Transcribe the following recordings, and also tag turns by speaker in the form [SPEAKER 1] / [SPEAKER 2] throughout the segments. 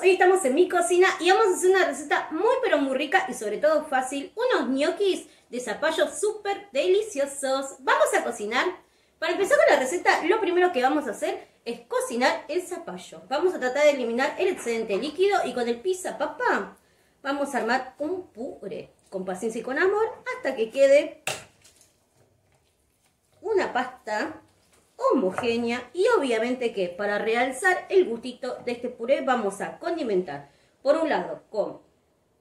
[SPEAKER 1] hoy estamos en mi cocina y vamos a hacer una receta muy pero muy rica y sobre todo fácil, unos ñoquis de zapallo súper deliciosos. Vamos a cocinar. Para empezar con la receta, lo primero que vamos a hacer es cocinar el zapallo. Vamos a tratar de eliminar el excedente líquido y con el pizza papá vamos a armar un puré con paciencia y con amor hasta que quede una pasta homogénea. Y obviamente que para realzar el gustito de este puré vamos a condimentar por un lado con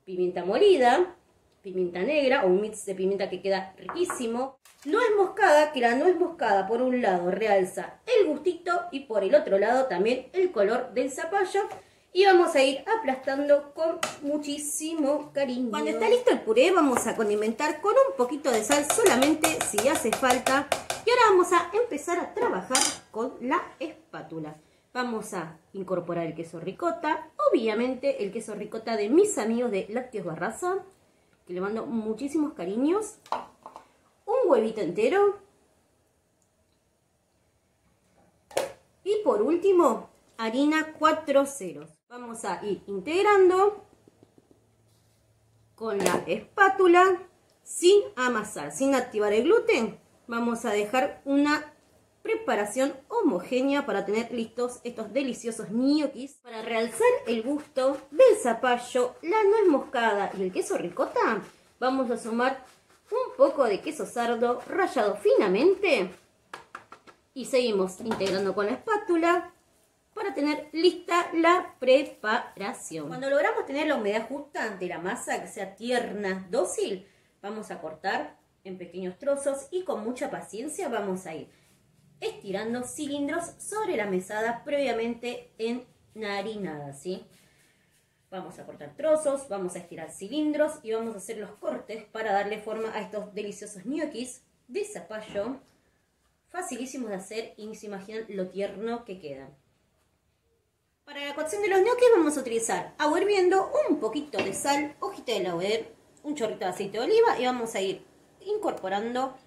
[SPEAKER 1] pimienta molida, pimienta negra o un mix de pimienta que queda riquísimo, nuez moscada, que la nuez moscada por un lado realza el gustito y por el otro lado también el color del zapallo, y vamos a ir aplastando con muchísimo cariño. Cuando está listo el puré vamos a condimentar con un poquito de sal solamente si hace falta. Y ahora vamos a empezar a trabajar con la espátula. Vamos a incorporar el queso ricota, obviamente el queso ricota de mis amigos de Lácteos Barraza, que le mando muchísimos cariños. Un huevito entero. Y por último, harina 4 ceros. Vamos a ir integrando con la espátula sin amasar, sin activar el gluten. Vamos a dejar una preparación homogénea para tener listos estos deliciosos ñoquis. Para realzar el gusto del zapallo, la nuez moscada y el queso ricota, vamos a sumar un poco de queso sardo rallado finamente. Y seguimos integrando con la espátula para tener lista la preparación. Cuando logramos tener la humedad justa de la masa, que sea tierna, dócil, vamos a cortar en pequeños trozos y con mucha paciencia vamos a ir estirando cilindros sobre la mesada previamente enharinada, ¿sí? Vamos a cortar trozos, vamos a estirar cilindros y vamos a hacer los cortes para darle forma a estos deliciosos ñoquis de zapallo. Facilísimos de hacer y ni se imaginan lo tierno que quedan. Para la cocción de los ñoquis vamos a utilizar agua hirviendo, un poquito de sal, hojita de laurel, un chorrito de aceite de oliva y vamos a ir incorporando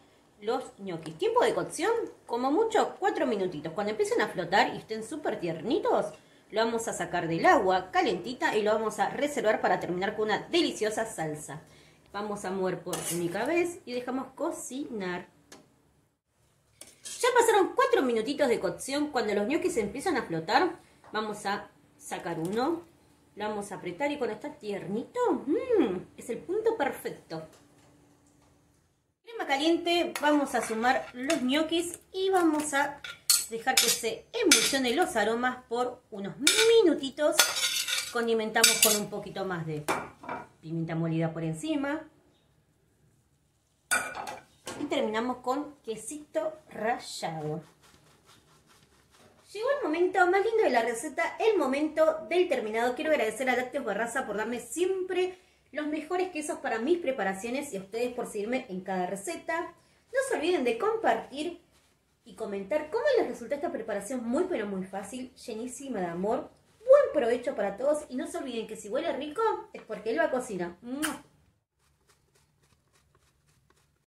[SPEAKER 1] los ñoquis. Tiempo de cocción, como mucho 4 minutitos. Cuando empiecen a flotar y estén súper tiernitos, lo vamos a sacar del agua calentita y lo vamos a reservar para terminar con una deliciosa salsa. Vamos a mover por única vez y dejamos cocinar. Ya pasaron 4 minutitos de cocción. Cuando los ñoquis empiezan a flotar, vamos a sacar uno, lo vamos a apretar y cuando está tiernito, es el punto perfecto. Crema caliente, vamos a sumar los ñoquis y vamos a dejar que se emulsionen los aromas por unos minutitos. Condimentamos con un poquito más de pimienta molida por encima. Y terminamos con quesito rallado. Llegó el momento más lindo de la receta, el momento del terminado. Quiero agradecer a Lácteos Barraza por darme siempre los mejores quesos para mis preparaciones y a ustedes por seguirme en cada receta. No se olviden de compartir y comentar cómo les resultó esta preparación muy pero muy fácil, llenísima de amor. Buen provecho para todos y no se olviden que si huele rico es porque él va a cocinar.